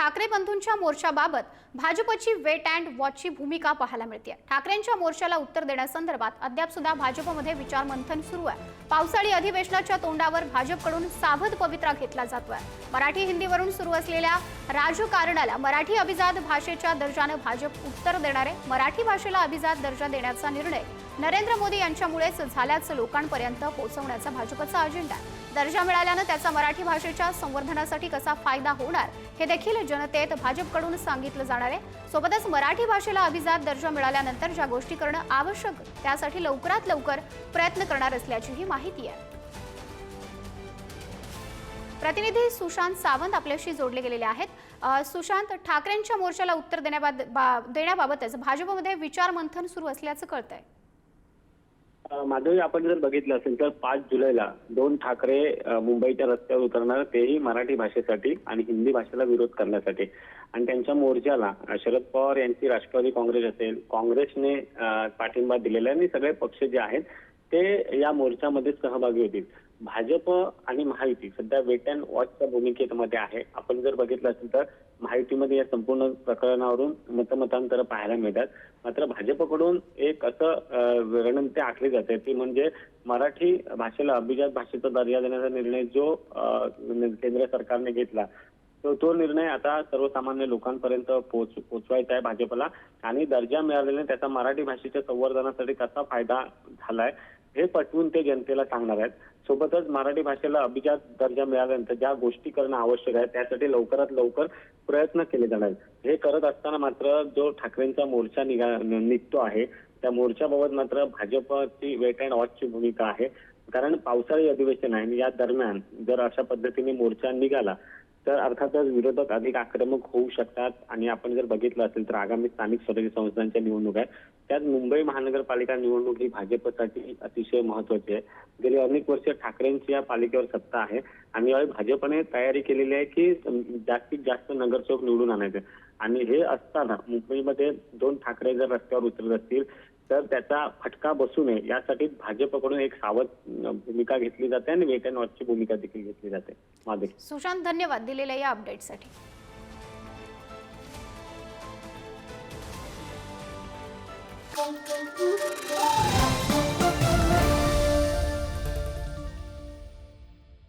ठाकरे बंधूंच्या मोर्चाबाबत भाजपची weight and वॉचची भूमिका पाहायला मिळते। ठाकरेंच्या मोर्चाला उत्तर देण्यासंदर्भात अद्याप सुद्धा भाजपमध्ये विचारमंथन सुरू आहे। पावसाळी अधिवेशनाच्या तोंडावर भाजपकडून सावध पवित्रा घेतला जातोय। मराठी हिंदीवरून सुरू असलेल्या राजकारणाला मराठी अभिजात भाषेच्या दर्जाने भाजप उत्तर देणार आहे। मराठी भाषेला अभिजात दर्जा देण्याचा निर्णय नरेंद्र मोदी यांच्यामुळेच झाल्याचं लोकांपर्यंत पोहोचवण्याचा भाजपचा अजेंडा आहे। दर्जा मिळाल्याने त्याचा मराठी भाषेच्या संवर्धनासाठी कसा फायदा होणार हे देखील जनतेत भाजपकडून सांगितलं जाणार आहे। सोबतच मराठी भाषेला अभिजात दर्जा मिळाल्यानंतर ज्या गोष्टी करणं आवश्यक त्यासाठी लवकरात लवकर प्रयत्न करणार असल्याचीही माहिती आहे। प्रतिनिधी सुशांत सावंत आपल्याशी जोडले गेलेले आहेत। सुशांत, ठाकरेंच्या मोर्चाला उत्तर देण्याबाबतच भाजपमध्ये विचारमंथन सुरू असल्याचं कळतंय। माधवी, आपण जर बघितलं असेल तर 5 जुलैला 2 ठाकरे मुंबईच्या रस्त्यावर उतरणार, तेही मराठी भाषेसाठी आणि हिंदी भाषेला विरोध करण्यासाठी। आणि त्यांच्या मोर्चाला शरद पवार यांची राष्ट्रवादी काँग्रेस असेल, काँग्रेसने पाठिंबा दिलेला आहे आणि सगळे पक्ष जे आहेत ते या मोर्चामध्ये सहभागी होतील। भाजप आणि महायुती सध्या वेट अँड वॉचच्या भूमिकेमध्ये आहे। आपण जर बघितलं असेल तर महायुतीमध्ये या संपूर्ण प्रकरणावरून मतमतांतर पाहायला मिळतात। मात्र भाजपकडून एक असं रणनीती आखली जाते ती म्हणजे मराठी भाषेला अभिजात भाषेचा दर्जा देण्याचा निर्णय जो केंद्र सरकारने घेतला तो निर्णय आता सर्वसामान्य लोकांपर्यंत पोहोचवायचा आहे भाजपला। आणि दर्जा मिळालेल्याने त्याचा मराठी भाषेच्या संवर्धनासाठी कसा फायदा झालाय हे पटवून ते जनतेला सांगणार आहेत। सोबतच मराठी भाषेला अभिजात दर्जा मिळाल्यानंतर ज्या गोष्टी करणं आवश्यक आहे त्यासाठी लवकरात लवकर प्रयत्न केले जाणार आहेत। हे करत असताना मात्र जो ठाकरेंचा मोर्चा निघतो आहे त्या मोर्चाबाबत मात्र भाजपची वेट अँड वॉचची भूमिका आहे। कारण पावसाळी अधिवेशन आहे आणि या दरम्यान जर अशा पद्धतीने मोर्चा निघाला तर अर्थातच विरोधक अधिक आक्रमक होऊ शकतात। आणि आपण जर बघितलं असेल तर आगामी स्थानिक स्वराज्य संस्थांच्या निवडणूक आहेत, त्यात मुंबई महानगरपालिका निवडणूक ही भाजपसाठी अतिशय महत्वाची आहे। गेली अनेक वर्ष ठाकरेंची या पालिकेवर सत्ता आहे आणि यावेळी भाजपने तयारी केलेली आहे की जास्तीत जास्त नगरसेवक निवडून आणायचे। आणि हे असताना मुंबईमध्ये 2 ठाकरे जर रस्त्यावर उतरत असतील तर त्याचा फटका बसू नये यासाठी भाजपकडून एक सावध भूमिका घेतली जाते आणि वेट अँड वॉचची भूमिका देखील घेतली जाते। माधवी, सुशांत, धन्यवाद दिलेल्या या अपडेटसाठी।